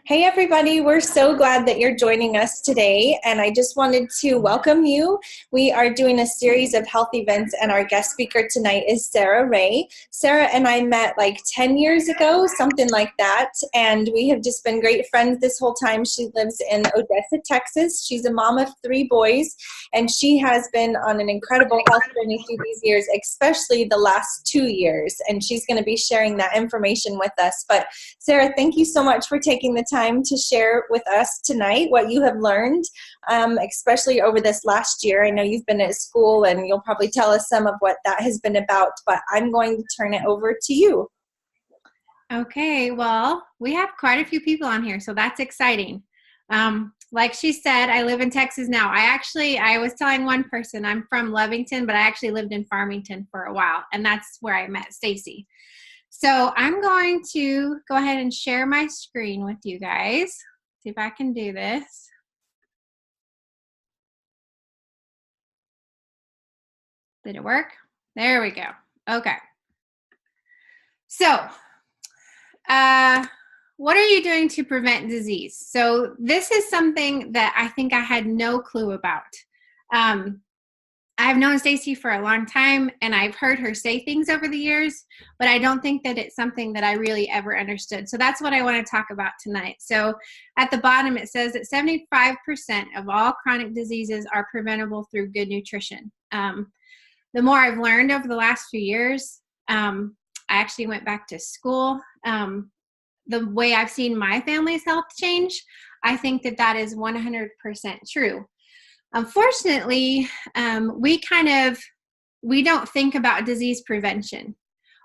Hey everybody, we're so glad that you're joining us today, and I just wanted to welcome you. We are doing a series of health events, and our guest speaker tonight is Sarah Wray. Sarah and I met like 10 years ago, something like that, and we have just been great friends this whole time. She lives in Odessa, Texas. She's a mom of 3 boys, and she has been on an incredible health journey through these years, especially the last 2 years, and she's going to be sharing that information with us. But Sarah, thank you so much for taking the time to share with us tonight what you have learned, especially over this last year. I know you've been at school and you'll probably tell us some of what that has been about, but I'm going to turn it over to you. Okay, well, we have quite a few people on here, so that's exciting. Like she said, I live in Texas now. I was telling one person I'm from Lovington, but I actually lived in Farmington for a while, and that's where I met Stacy. So I'm going to go ahead and share my screen with you guys. See if I can do this. Did it work? There we go. Okay. So, what are you doing to prevent disease? So this is something that I think I had no clue about. I've known Stacy for a long time, and I've heard her say things over the years, but I don't think that it's something that I really ever understood. So that's what I want to talk about tonight. So at the bottom, it says that 75% of all chronic diseases are preventable through good nutrition. The more I've learned over the last few years, I actually went back to school. The way I've seen my family's health change, I think that that is 100% true. Unfortunately, we don't think about disease prevention.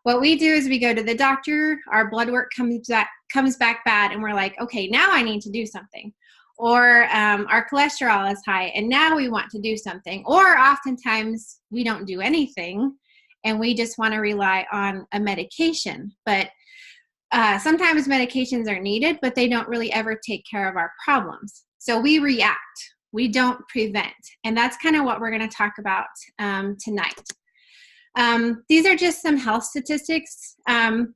What we do is we go to the doctor, our blood work comes back bad, and we're like, okay, now I need to do something. Or our cholesterol is high, and now we want to do something. Or oftentimes we don't do anything, and we just want to rely on a medication. But sometimes medications are needed, but they don't really ever take care of our problems. So we react. We don't prevent. And that's kind of what we're going to talk about tonight. These are just some health statistics. I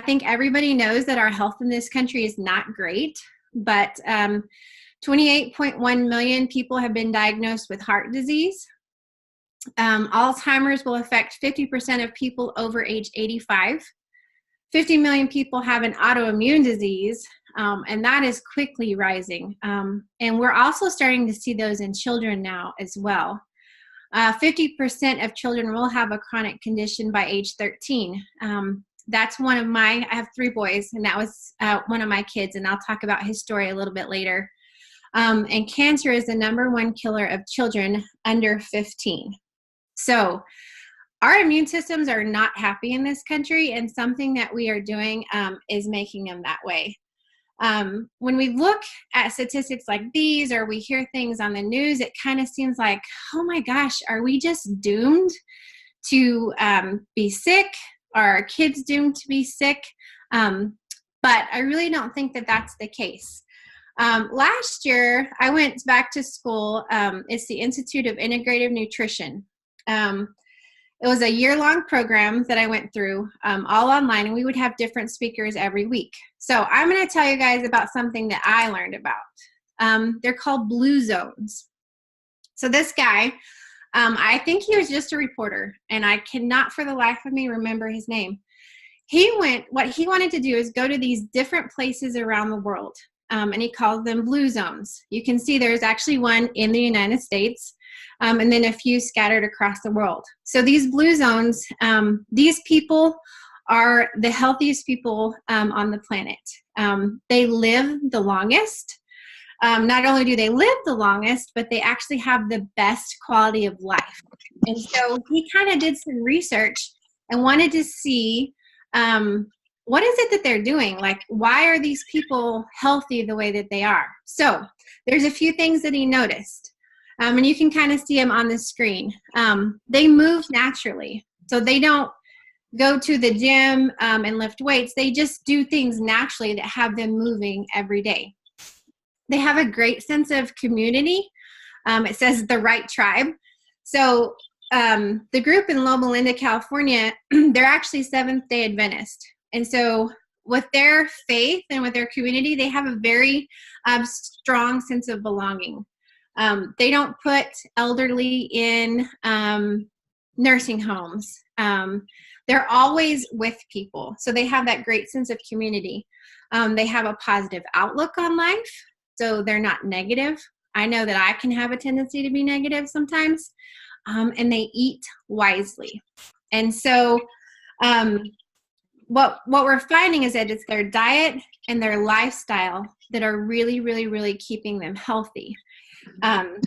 think everybody knows that our health in this country is not great, but 28.1 million people have been diagnosed with heart disease. Alzheimer's will affect 50% of people over age 85. 50 million people have an autoimmune disease, and that is quickly rising. And we're also starting to see those in children now as well. 50% of children will have a chronic condition by age 13. That's I have 3 boys, and that was one of my kids, and I'll talk about his story a little bit later. And cancer is the #1 killer of children under 15. So our immune systems are not happy in this country, and something that we are doing is making them that way. When we look at statistics like these, or we hear things on the news, it kind of seems like, oh my gosh, are we just doomed to be sick? Are our kids doomed to be sick? But I really don't think that that's the case. Last year, I went back to school. It's the Institute of Integrative Nutrition. It was a year-long program that I went through, all online, and we would have different speakers every week. So I'm going to tell you guys about something that I learned about. They're called blue zones. So this guy, I think he was just a reporter, and I cannot for the life of me remember his name. What he wanted to do is go to these different places around the world, and he called them blue zones. You can see there's actually one in the United States, and then a few scattered across the world. So these blue zones, these people are the healthiest people on the planet. They live the longest. Not only do they live the longest, but they actually have the best quality of life. And so he kind of did some research and wanted to see what is it that they're doing? Like, why are these people healthy the way that they are? So there's a few things that he noticed. And you can kind of see them on the screen. They move naturally. So they don't go to the gym and lift weights. They just do things naturally that have them moving every day. They have a great sense of community. It says the right tribe. So the group in Loma Linda, California, they're actually Seventh-day Adventist. And so with their faith and with their community, they have a very strong sense of belonging. They don't put elderly in nursing homes. They're always with people. So they have that great sense of community. They have a positive outlook on life. So they're not negative. I know that I can have a tendency to be negative sometimes. And they eat wisely. And so what we're finding is that it's their diet and their lifestyle that are really, really, really keeping them healthy. And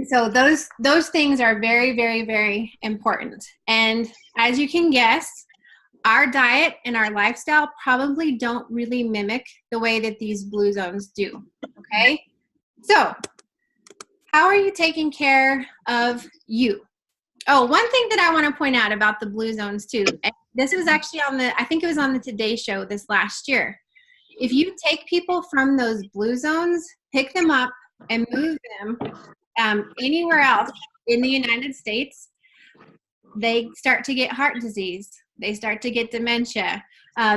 so those things are very, very, very important. And as you can guess, our diet and our lifestyle probably don't really mimic the way that these blue zones do. Okay? So how are you taking care of you? Oh, one thing that I want to point out about the blue zones too, and this was actually I think it was on the Today Show this last year. If you take people from those blue zones, pick them up and move them anywhere else in the United States, they start to get heart disease. They start to get dementia.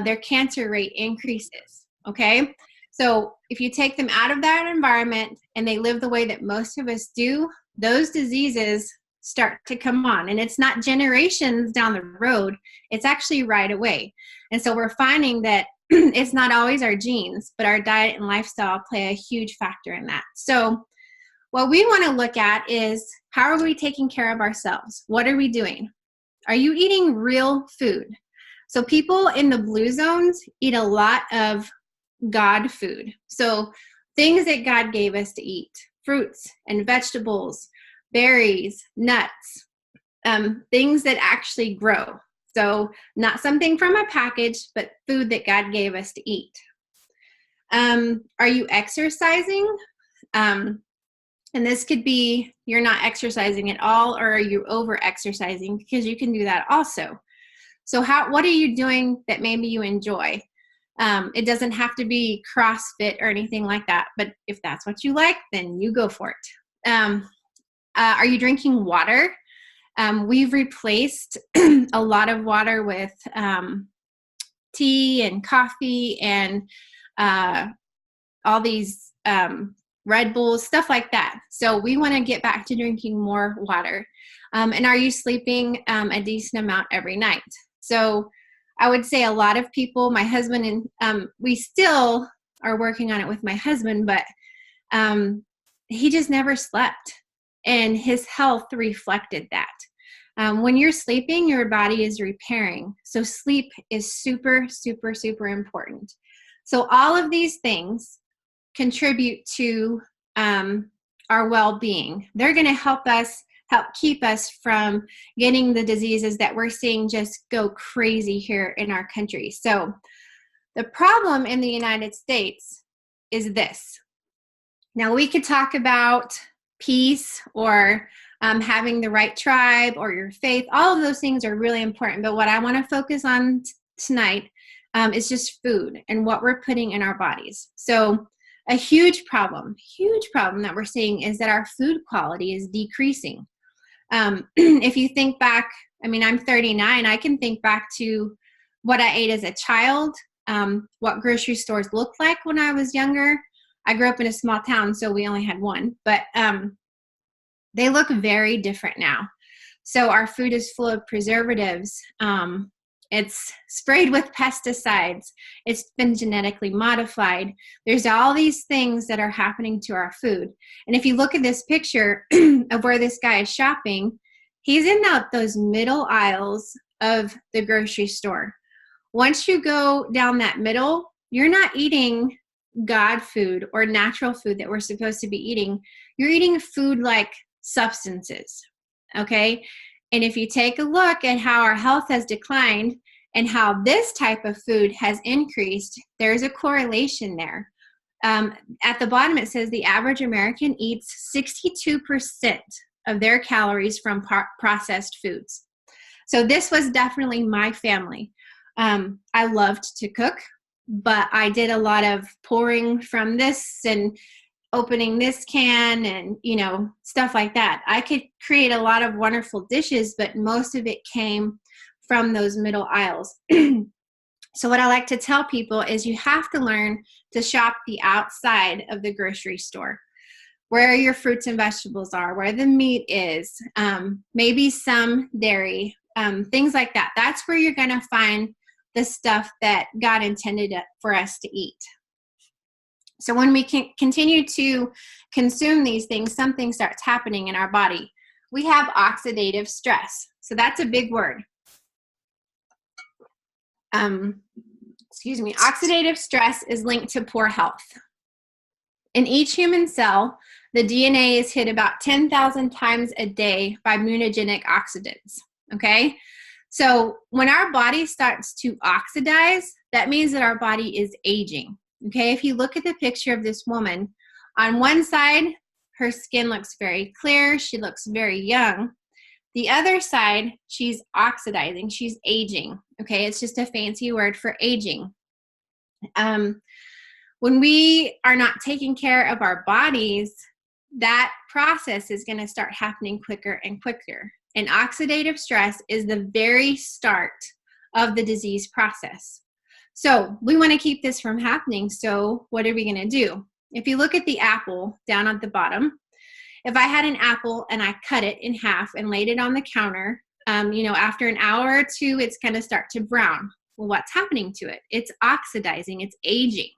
Their cancer rate increases, okay? So if you take them out of that environment and they live the way that most of us do, those diseases start to come on. And it's not generations down the road, it's actually right away. And so we're finding that it's not always our genes, but our diet and lifestyle play a huge factor in that. So what we want to look at is, how are we taking care of ourselves? What are we doing? Are you eating real food? So people in the blue zones eat a lot of God food. So things that God gave us to eat, fruits and vegetables, berries, nuts, things that actually grow. So not something from a package, but food that God gave us to eat. Are you exercising? And this could be you're not exercising at all, or are you over exercising? Because you can do that also. So what are you doing that maybe you enjoy? It doesn't have to be CrossFit or anything like that, but if that's what you like, then you go for it. Are you drinking water? We've replaced a lot of water with tea and coffee and all these Red Bulls, stuff like that. So we want to get back to drinking more water. And are you sleeping a decent amount every night? So I would say a lot of people, my husband and we still are working on it with my husband, but he just never slept, and his health reflected that. When you're sleeping, your body is repairing. So sleep is super, super, super important. So all of these things contribute to our well-being. They're going to help keep us from getting the diseases that we're seeing just go crazy here in our country. So the problem in the United States is this. Now we could talk about peace or having the right tribe or your faith. All of those things are really important. But what I want to focus on tonight is just food and what we're putting in our bodies. So a huge problem that we're seeing is that our food quality is decreasing. If you think back, I mean, I'm 39, I can think back to what I ate as a child, what grocery stores looked like when I was younger. I grew up in a small town, so we only had one, but they look very different now. So our food is full of preservatives. It's sprayed with pesticides. It's been genetically modified. There's all these things that are happening to our food. And if you look at this picture of where this guy is shopping, he's in those middle aisles of the grocery store. Once you go down that middle, you're not eating God food or natural food that we're supposed to be eating. You're eating food like substances, okay? And if you take a look at how our health has declined and how this type of food has increased, there's a correlation there. At the bottom, it says the average American eats 62% of their calories from processed foods. So this was definitely my family. I loved to cook, but I did a lot of pouring from this and opening this can and, stuff like that. I could create a lot of wonderful dishes, but most of it came from those middle aisles. So what I like to tell people is you have to learn to shop the outside of the grocery store, where your fruits and vegetables are, where the meat is, maybe some dairy, things like that. That's where you're going to find the stuff that God intended for us to eat. So when we can continue to consume these things, something starts happening in our body. We have oxidative stress. So that's a big word. Oxidative stress is linked to poor health. In each human cell, the DNA is hit about 10,000 times a day by mutagenic oxidants, okay? So when our body starts to oxidize, that means that our body is aging, okay? If you look at the picture of this woman, on one side, her skin looks very clear, she looks very young. The other side, she's oxidizing, she's aging, okay? It's just a fancy word for aging. When we are not taking care of our bodies, that process is going to start happening quicker and quicker. And oxidative stress is the very start of the disease process. So we want to keep this from happening. So what are we going to do? If you look at the apple down at the bottom, if I had an apple and I cut it in half and laid it on the counter, after an hour or two, it's going to start to brown. Well, what's happening to it? It's oxidizing, it's aging.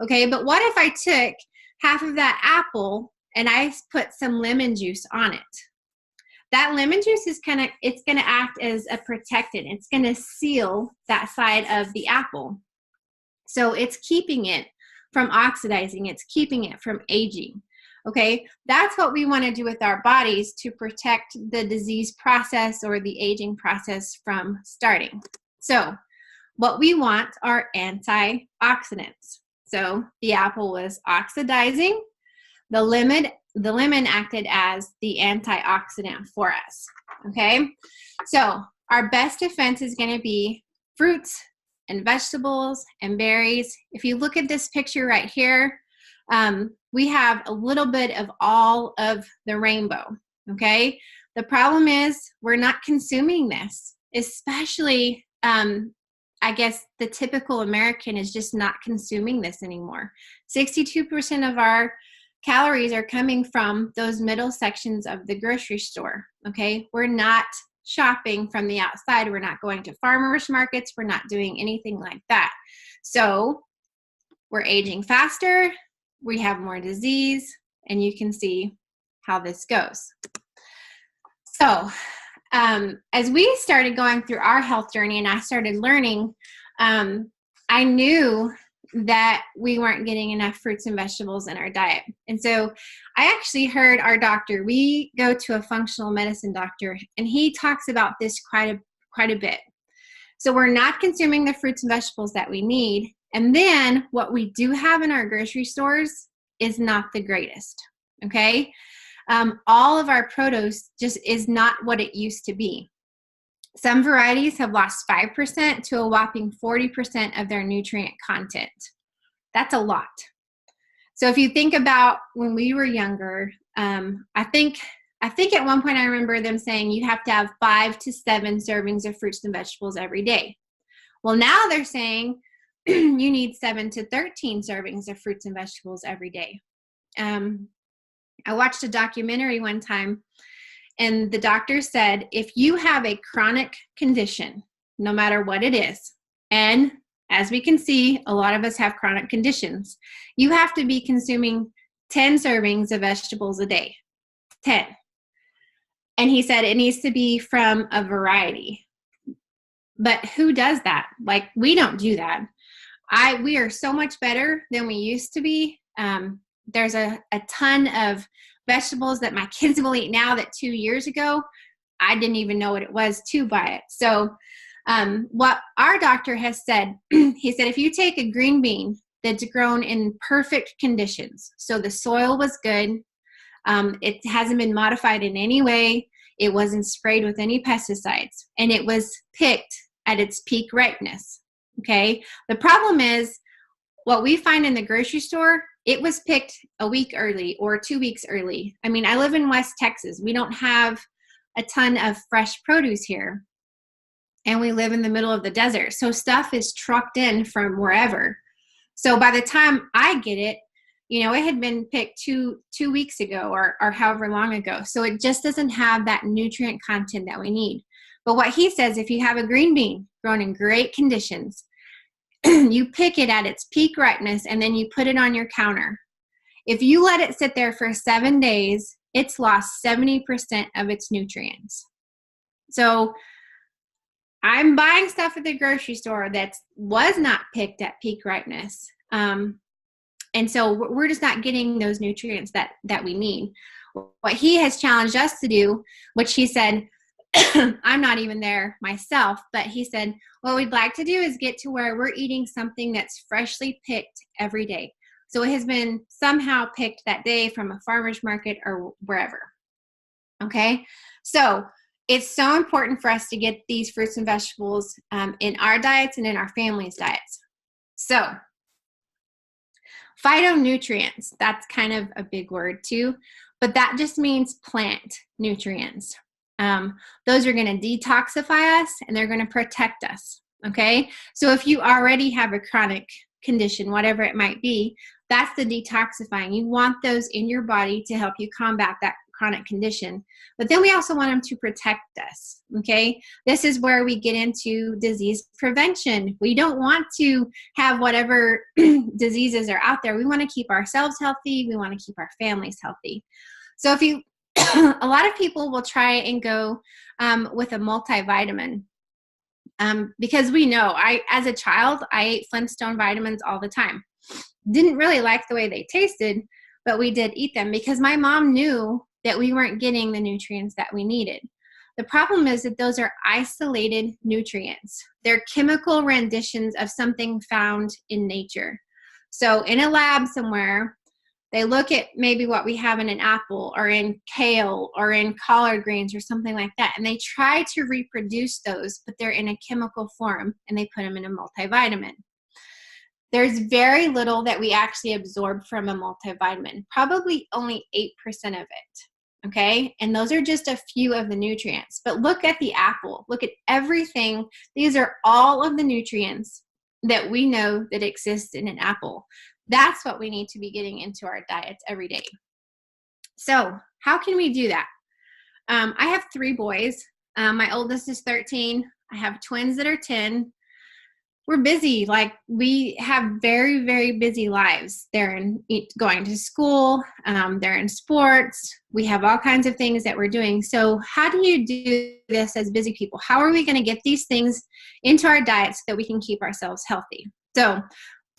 Okay, but what if I took half of that apple and I put some lemon juice on it? That lemon juice is it's going to act as a protectant. It's going to seal that side of the apple. So it's keeping it from oxidizing. It's keeping it from aging. Okay, that's what we want to do with our bodies to protect the disease process or the aging process from starting. So what we want are antioxidants. So the apple was oxidizing. The lemon acted as the antioxidant for us, okay? So our best defense is going to be fruits and vegetables and berries. If you look at this picture right here, we have a little bit of all of the rainbow, okay? The problem is we're not consuming this, especially I guess the typical American is just not consuming this anymore. 62% of our calories are coming from those middle sections of the grocery store, okay? We're not shopping from the outside. We're not going to farmers markets. We're not doing anything like that. So we're aging faster. We have more disease, and you can see how this goes. So as we started going through our health journey and I started learning, I knew that we weren't getting enough fruits and vegetables in our diet. And so I actually heard our doctor, we go to a functional medicine doctor, and he talks about this quite a bit. So we're not consuming the fruits and vegetables that we need. And then what we do have in our grocery stores is not the greatest, okay? All of our produce just is not what it used to be. Some varieties have lost 5% to a whopping 40% of their nutrient content. That's a lot. So if you think about when we were younger, I think at one point I remember them saying you have to have 5 to 7 servings of fruits and vegetables every day. Well, now they're saying you need 7 to 13 servings of fruits and vegetables every day. I watched a documentary one time, and the doctor said, if you have a chronic condition, no matter what it is, and as we can see, a lot of us have chronic conditions, you have to be consuming 10 servings of vegetables a day. 10. And he said it needs to be from a variety. But who does that? Like, we don't do that. We are so much better than we used to be. There's a ton of vegetables that my kids will eat now that 2 years ago, I didn't even know what it was to buy it. So what our doctor has said, he said, if you take a green bean that's grown in perfect conditions, so the soil was good, it hasn't been modified in any way, it wasn't sprayed with any pesticides, and it was picked at its peak ripeness, okay? The problem is what we find in the grocery store, it was picked a week early or 2 weeks early. I mean, I live in West Texas. We don't have a ton of fresh produce here. and we live in the middle of the desert. So stuff is trucked in from wherever. So by the time I get it, you know, it had been picked two weeks ago or however long ago. So it just doesn't have that nutrient content that we need. But what he says, if you have a green bean grown in great conditions, you pick it at its peak ripeness and then you put it on your counter. If you let it sit there for 7 days, it's lost 70% of its nutrients. So I'm buying stuff at the grocery store that was not picked at peak ripeness. And so we're just not getting those nutrients that we need. What he has challenged us to do, which he said, I'm not even there myself, but he said, what we'd like to do is get to where we're eating something that's freshly picked every day. So it has been somehow picked that day from a farmer's market or wherever. Okay. So it's so important for us to get these fruits and vegetables in our diets and in our family's diets. So phytonutrients, that's kind of a big word too, but that just means plant nutrients. Those are going to detoxify us and they're going to protect us. Okay. So if you already have a chronic condition, whatever it might be, that's the detoxifying. You want those in your body to help you combat that chronic condition. But then we also want them to protect us. Okay. This is where we get into disease prevention. We don't want to have whatever diseases are out there. We want to keep ourselves healthy. We want to keep our families healthy. So if you, a lot of people will try and go with a multivitamin. Because we know, as a child, I ate Flintstone vitamins all the time. Didn't really like the way they tasted, but we did eat them because my mom knew that we weren't getting the nutrients that we needed. The problem is that those are isolated nutrients. They're chemical renditions of something found in nature. So in a lab somewhere, they look at maybe what we have in an apple or in kale or in collard greens or something like that, and they try to reproduce those, but they're in a chemical form, and they put them in a multivitamin. There's very little that we actually absorb from a multivitamin, probably only 8% of it, okay? And those are just a few of the nutrients. But look at the apple. Look at everything. These are all of the nutrients that we know that exist in an apple. That's what we need to be getting into our diets every day. So how can we do that? I have 3 boys. My oldest is 13. I have twins that are 10. We're busy. Like, we have very, very busy lives. They're going to school. They're in sports. We have all kinds of things that we're doing. So how do you do this as busy people? How are we going to get these things into our diets so that we can keep ourselves healthy? So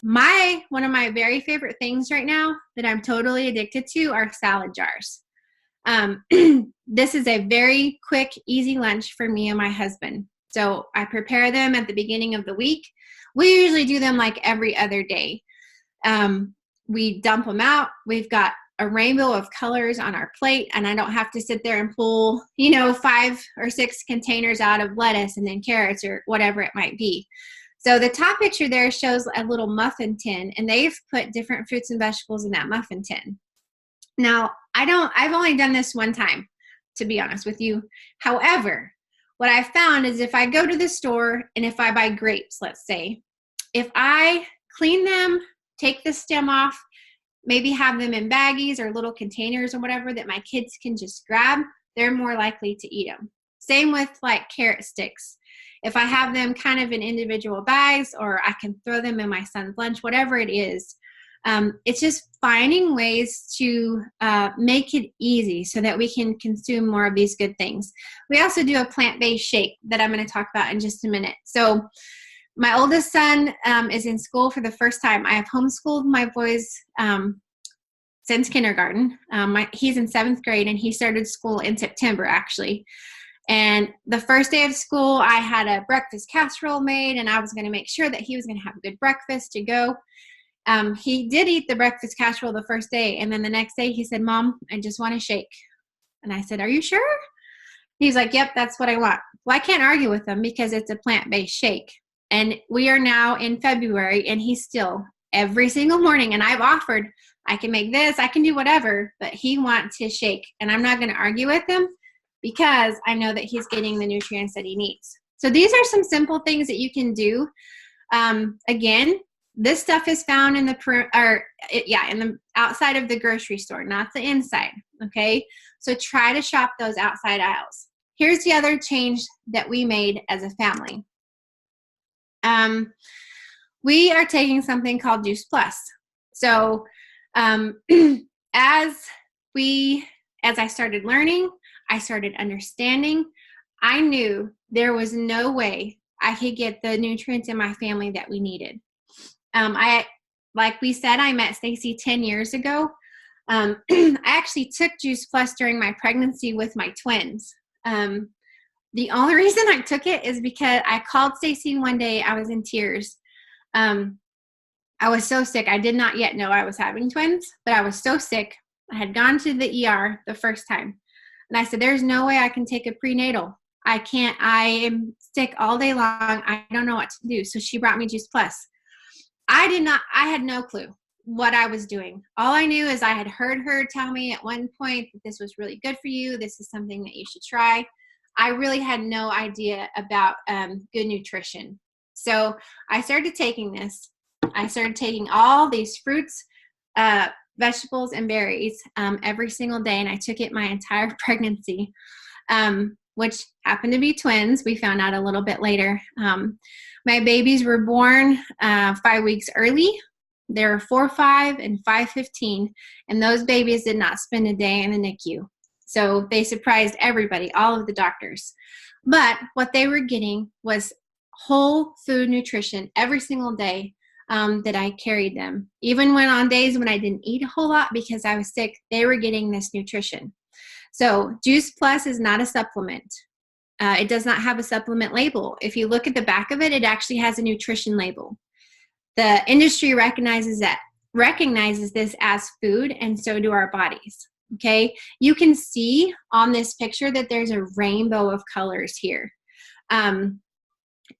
one of my very favorite things right now that I'm totally addicted to are salad jars. This is a very quick, easy lunch for me and my husband. So I prepare them at the beginning of the week. We usually do them like every other day. We dump them out. We've got a rainbow of colors on our plate, and I don't have to sit there and pull, 5 or 6 containers out of lettuce and then carrots or whatever it might be. So the top picture there shows a little muffin tin, and they've put different fruits and vegetables in that muffin tin. Now, I've only done this one time, to be honest with you. However, what I found is if I go to the store and if I buy grapes, let's say, if I clean them, take the stem off, maybe have them in baggies or little containers or whatever that my kids can just grab, they're more likely to eat them. Same with like carrot sticks. If I have them kind of in individual bags, or I can throw them in my son's lunch, whatever it is, it's just finding ways to make it easy so that we can consume more of these good things. We also do a plant-based shake that I'm going to talk about in just a minute. So my oldest son is in school for the first time. I have homeschooled my boys since kindergarten. He's in 7th grade, and he started school in September, actually. And the first day of school, I had a breakfast casserole made, and I was going to make sure that he was going to have a good breakfast to go. He did eat the breakfast casserole the first day, and then the next day he said, "Mom, I just want a shake." And I said, "Are you sure?" He's like, "Yep, that's what I want." Well, I can't argue with him because it's a plant-based shake. And we are now in February, and he's still every single morning, and I've offered, I can make this, I can do whatever, but he wants his shake. And I'm not going to argue with him because I know that he's getting the nutrients that he needs. So these are some simple things that you can do. Again, this stuff is found in the in the outside of the grocery store, not the inside. Okay, so try to shop those outside aisles. Here's the other change that we made as a family. We are taking something called Juice Plus. So as I started learning, I started understanding, I knew there was no way I could get the nutrients in my family that we needed. Like we said, I met Stacy 10 years ago. I actually took Juice Plus during my pregnancy with my twins. The only reason I took it is because I called Stacy one day. I was in tears. I was so sick. I did not yet know I was having twins, but I was so sick. I had gone to the ER the first time. And I said, there's no way I can take a prenatal. I can't. I am sick all day long. I don't know what to do. So she brought me Juice Plus. I had no clue what I was doing. All I knew is I had heard her tell me at one point that this was really good for you. This is something that you should try. I really had no idea about good nutrition. So I started taking this. I started taking all these fruits, vegetables, and berries every single day, and I took it my entire pregnancy, which happened to be twins. We found out a little bit later. My babies were born 5 weeks early. They were 4-5 and 5-15, and those babies did not spend a day in the NICU. So they surprised everybody, all of the doctors. But what they were getting was whole food nutrition every single day that I carried them. Even when on days when I didn't eat a whole lot because I was sick, they were getting this nutrition. So Juice Plus is not a supplement. It does not have a supplement label. If you look at the back of it, it actually has a nutrition label. The industry recognizes this as food, and so do our bodies. Okay, you can see on this picture that there's a rainbow of colors here.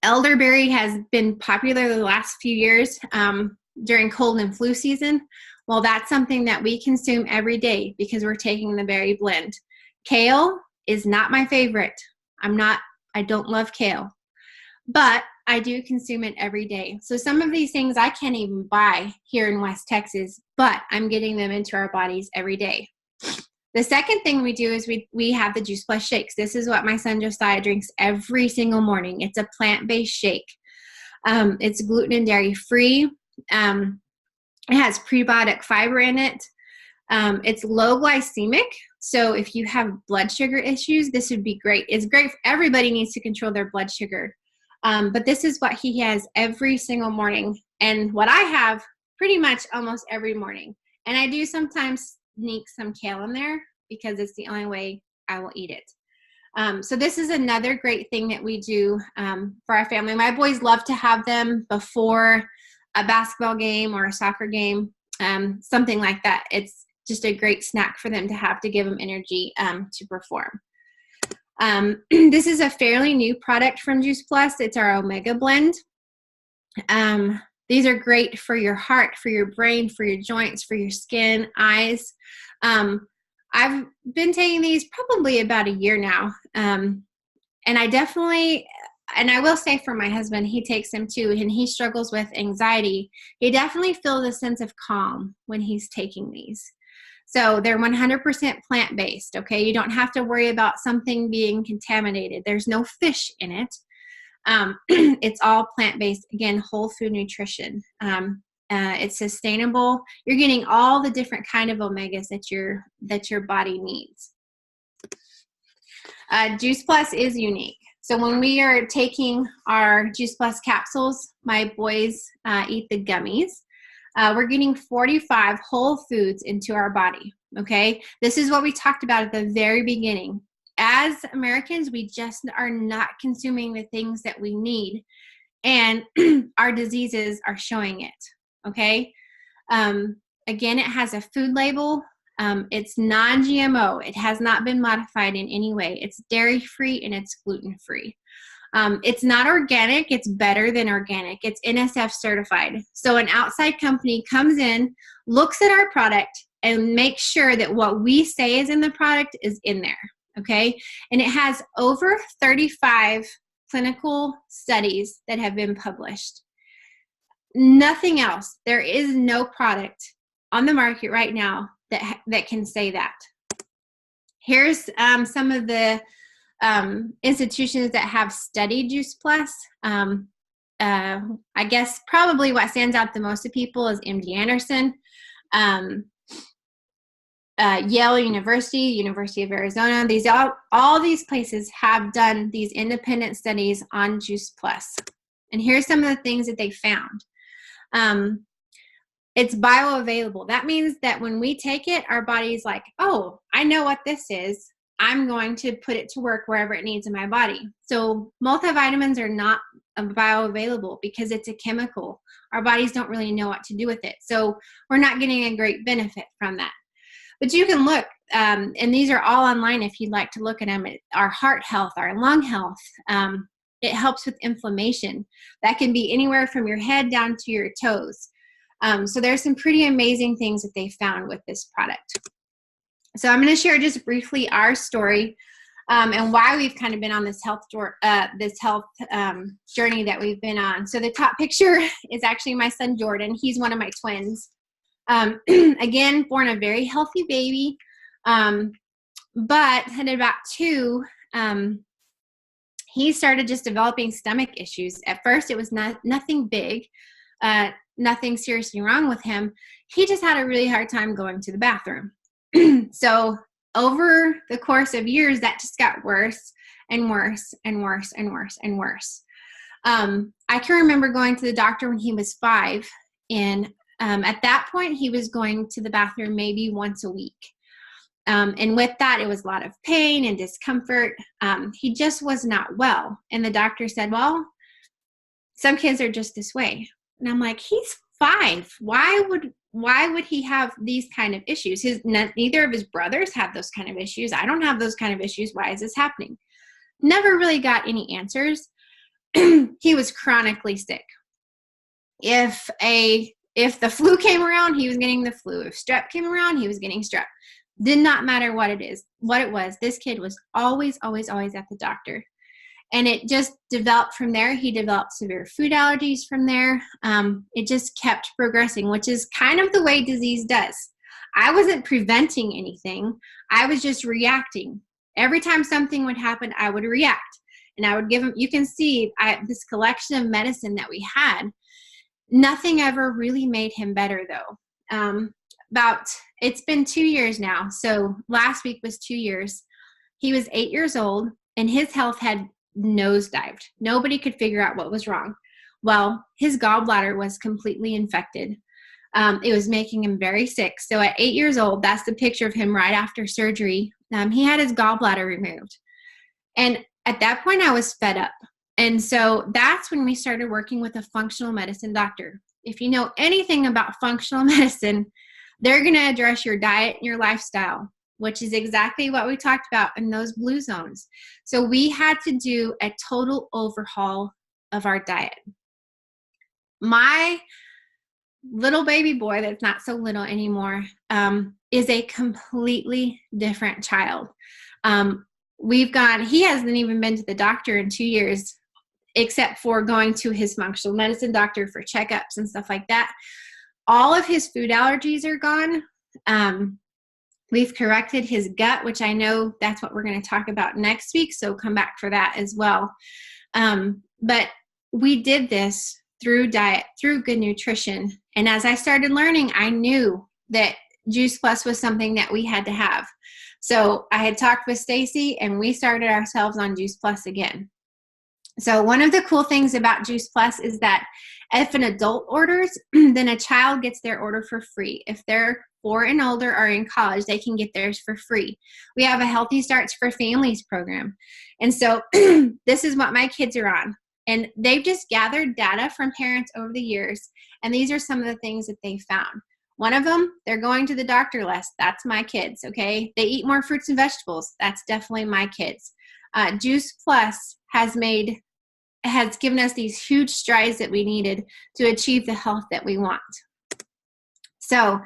Elderberry has been popular the last few years during cold and flu season. Well, that's something that we consume every day because we're taking the berry blend. Kale is not my favorite. I don't love kale, but I do consume it every day. So some of these things I can't even buy here in West Texas, but I'm getting them into our bodies every day. The second thing we do is we have the Juice Plus shakes. This is what my son Josiah drinks every single morning. It's a plant-based shake. It's gluten and dairy free. It has prebiotic fiber in it. It's low glycemic. So if you have blood sugar issues, this would be great. It's great. Everybody needs to control their blood sugar. But this is what he has every single morning, and what I have pretty much almost every morning. And I do sometimes sneak some kale in there because it's the only way I will eat it. So this is another great thing that we do for our family. My boys love to have them before a basketball game or a soccer game, something like that. It's just a great snack for them to have to give them energy to perform. This is a fairly new product from Juice Plus. It's our Omega Blend. These are great for your heart, for your brain, for your joints, for your skin, eyes. I've been taking these probably about a year now. And I will say for my husband, he takes them too, and he struggles with anxiety. He definitely feels a sense of calm when he's taking these. So they're 100% plant-based, okay? You don't have to worry about something being contaminated. There's no fish in it. It's all plant-based, again, whole food nutrition. It's sustainable. You're getting all the different kind of omegas that your body needs. Juice Plus is unique. So when we are taking our Juice Plus capsules, my boys eat the gummies. We're getting 45 whole foods into our body, okay? This is what we talked about at the very beginning. As Americans, we just are not consuming the things that we need, and our diseases are showing it, okay? Again, it has a food label. It's non-GMO. It has not been modified in any way. It's dairy-free and it's gluten-free. It's not organic. It's better than organic. It's NSF certified. So an outside company comes in, looks at our product, and makes sure that what we say is in the product is in there, okay? And it has over 35 clinical studies that have been published. Nothing else. There is no product on the market right now that can say that. Here's some of the institutions that have studied Juice Plus. I guess probably what stands out the most to people is MD Anderson, Yale University, University of Arizona. All these places have done these independent studies on Juice Plus. And here's some of the things that they found. It's bioavailable. That means that when we take it, our body's like, oh, I know what this is. I'm going to put it to work wherever it needs in my body. So multivitamins are not bioavailable because it's a chemical. Our bodies don't really know what to do with it. So we're not getting a great benefit from that. But you can look, and these are all online if you'd like to look at them. Our heart health, our lung health. It helps with inflammation. That can be anywhere from your head down to your toes. So there's some pretty amazing things that they found with this product. So I'm going to share just briefly our story and why we've kind of been on this health journey that we've been on. So the top picture is actually my son Jordan. He's one of my twins. Again, born a very healthy baby, but at about 2, he started just developing stomach issues. At first, it was nothing big, nothing seriously wrong with him. He just had a really hard time going to the bathroom. So over the course of years, that just got worse and worse and worse and worse and worse. I can remember going to the doctor when he was 5, and at that point, he was going to the bathroom maybe once a week. And with that, it was a lot of pain and discomfort. He just was not well. And the doctor said, well, some kids are just this way. And I'm like, he's 5. Why would he have these kind of issues? Neither of his brothers have those kind of issues. I don't have those kind of issues. Why is this happening? Never really got any answers. He was chronically sick. If the flu came around, he was getting the flu. If strep came around, he was getting strep. Did not matter what it was. This kid was always, always, always at the doctor. And it just developed from there. He developed severe food allergies from there. It just kept progressing, which is kind of the way disease does. I wasn't preventing anything. I was just reacting. Every time something would happen, I would react. And I would give him, you can see this collection of medicine that we had. Nothing ever really made him better, though. It's been 2 years now. So last week was 2 years. He was 8 years old, and his health had nosedived. Nobody could figure out what was wrong. Well, his gallbladder was completely infected. It was making him very sick. So at 8 years old, that's the picture of him right after surgery. He had his gallbladder removed. And at that point, I was fed up. And so that's when we started working with a functional medicine doctor. If you know anything about functional medicine, they're going to address your diet and your lifestyle, which is exactly what we talked about in those blue zones. So we had to do a total overhaul of our diet. My little baby boy that's not so little anymore is a completely different child. He hasn't even been to the doctor in 2 years, except for going to his functional medicine doctor for checkups and stuff like that. All of his food allergies are gone. We've corrected his gut, which I know that's what we're going to talk about next week, so come back for that as well. But we did this through diet, through good nutrition. And as I started learning, I knew that Juice Plus was something that we had to have. So I had talked with Stacy, and we started ourselves on Juice Plus again. So one of the cool things about Juice Plus is that if an adult orders, then a child gets their order for free. If they're 4 and older or in college, they can get theirs for free. We have a Healthy Starts for Families program. And so this is what my kids are on. And they've just gathered data from parents over the years. And these are some of the things that they found. One of them, they're going to the doctor less. That's my kids, okay? They eat more fruits and vegetables. That's definitely my kids. Juice Plus has given us these huge strides that we needed to achieve the health that we want. So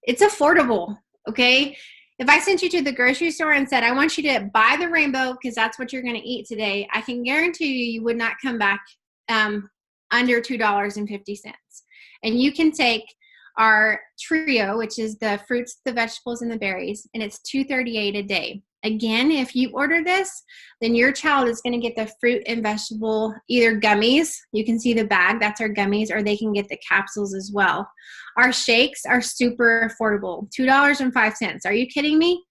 it's affordable, okay? If I sent you to the grocery store and said, I want you to buy the rainbow because that's what you're going to eat today, I can guarantee you would not come back under $2.50. And you can take our trio, which is the fruits, the vegetables, and the berries, and it's $2.38 a day. Again, if you order this, then your child is going to get the fruit and vegetable, either gummies, you can see the bag, that's our gummies, or they can get the capsules as well. Our shakes are super affordable, $2.05. Are you kidding me?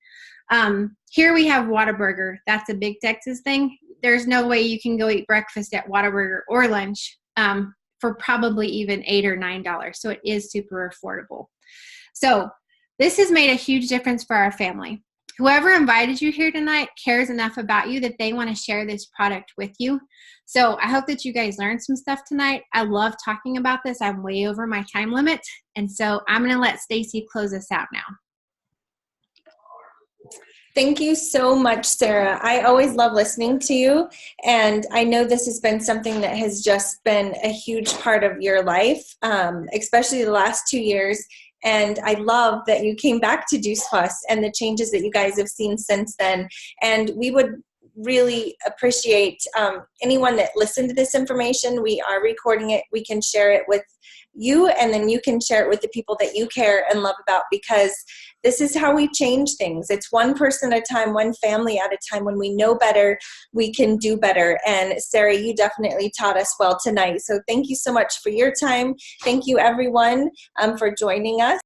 Here we have Whataburger. That's a big Texas thing. There's no way you can go eat breakfast at Whataburger or lunch for probably even $8 or $9. So it is super affordable. So this has made a huge difference for our family. Whoever invited you here tonight cares enough about you that they want to share this product with you. So I hope that you guys learned some stuff tonight. I love talking about this. I'm way over my time limit. And so I'm going to let Stacy close us out now. Thank you so much, Sarah. I always love listening to you, and I know this has been something that has just been a huge part of your life, especially the last 2 years. And I love that you came back to Juice Plus and the changes that you guys have seen since then. And we would really appreciate anyone that listened to this information. We are recording it. We can share it with you, and then you can share it with the people that you care and love about, because this is how we change things. It's one person at a time, one family at a time. When we know better, we can do better. And Sarah, you definitely taught us well tonight. So thank you so much for your time. Thank you, everyone, for joining us.